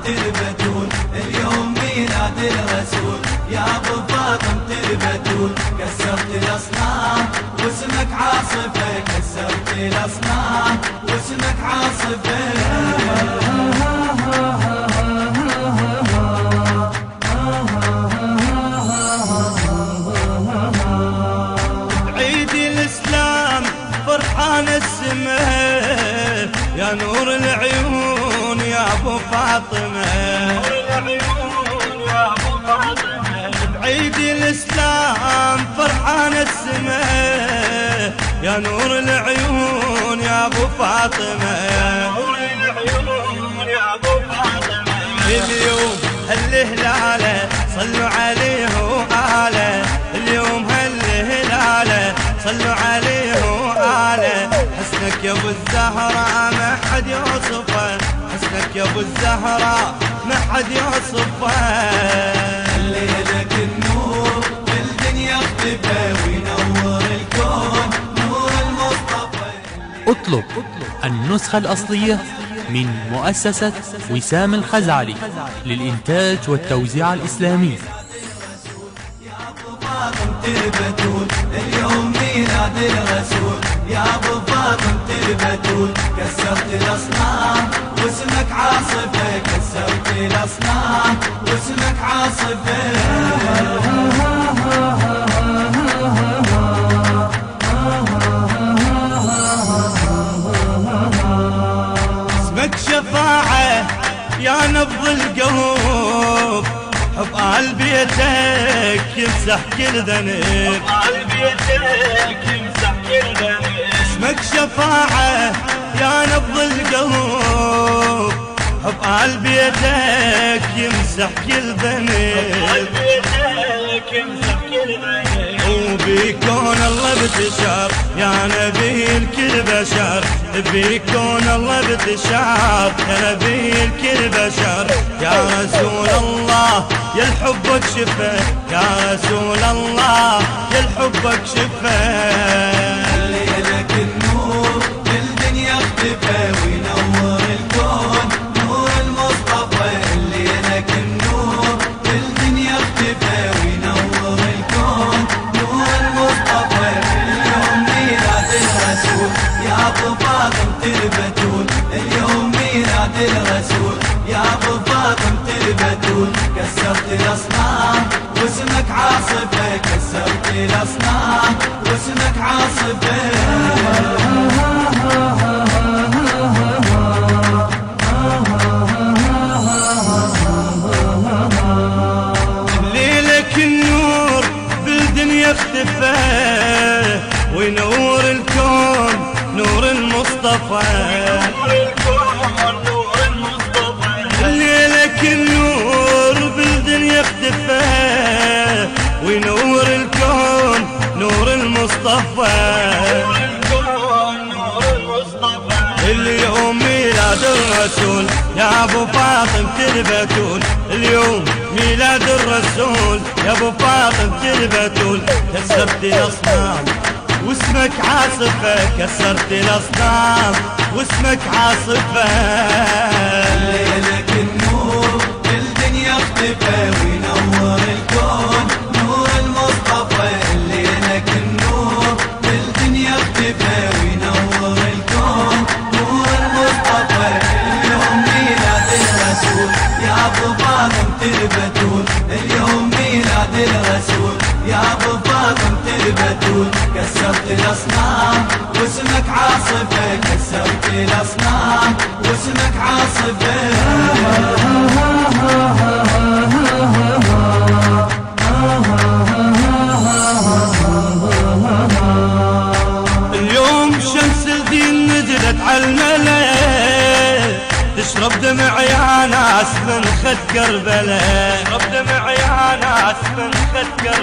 البتول، اليوم ميلاد الرسول يا ابو فاطمة البتول. كسرت الاصنام واسمك عاصفة، كسرت الاصنام واسمك عاصفة. بعيد الاسلام فرحان السماء، يا نور العيون يا ابو فاطمة. بعيد الاسلام فرحان السماء، يا نور العيون يا ابو فاطمة. اليوم هالهلالة صلوا عليه وآله، اليوم هالهلالة صلوا عليه وآله. حسنك يا ابو الزهراء ما حد يوصفه، حسنك يا ابو الزهراء ما حد يوصفه. ليلك النور بالدنيا اختفى وينور الكون نور المصطفى. اطلب النسخة الأصلية من مؤسسة وسام الخزعلي للإنتاج والتوزيع الإسلامي. البتول، اليوم ميلاد الرسول يا ابو فاطمة البتول. كسرت الاصنام واسمك عاصفة، كسرت الاصنام واسمك عاصفة. اسمك شفاعة يا نبض القلب، حب آل بيتك يمسح كل ذنب. اسمك شفاعة يا نبض القلب، حب آل بيتك يمسح كل ذنب. وبيكون الله بتشار يا نبي الكل بشر، بيكون الله بتشار يا نبي الكل بشر. يا رسول الله يا الحبك شفا، يا رسول الله يا الحبك شفا. ليلك النور بالدنيا اختفى وينور الكون نور المصطفى. ليلك النور بالدنيا اختفى وينور الكون نور المصطفى. اليوم ميلاد الرسول يا ابو فاطمة البتول، اليوم ميلاد الرسول يا ابو فاطمة البتول. كسرت الاصنام واسمك عاصفة، كسرت الاصنام واسمك عاصفة. ليلك النور بالدنيا اختفى وينور الكون نور المصطفى. ليلك النور بالدنيا اختفى وينور الكون نور المصطفى. اليوم ميلاد الرسول يا ابو فاطمة البتول، اليوم ميلاد الرسول يا ابو فاطمة البتول. كسرت الاصنام واسمك عاصفة، كسرت الاصنام واسمك عاصفة. ليلك النور بالدنيا اختفى وينور الكون نور المصطفى. ليلك النور بالدنيا اختفى وينور الكون نور المصطفى. اليوم ميلاد الرسول يا ابو فاطمة البتول، اليوم ميلاد الرسول يا ابو فاطمة البتول. كسرت الاصنام واسمك عاصفة، كسرت الاصنام واسمك عاصفة. اليوم شمس الدين نزلت عالملا، تشرب دمع يا ناس من خد كربلاء، تشرب دمع يا ناس من خد كربلاء.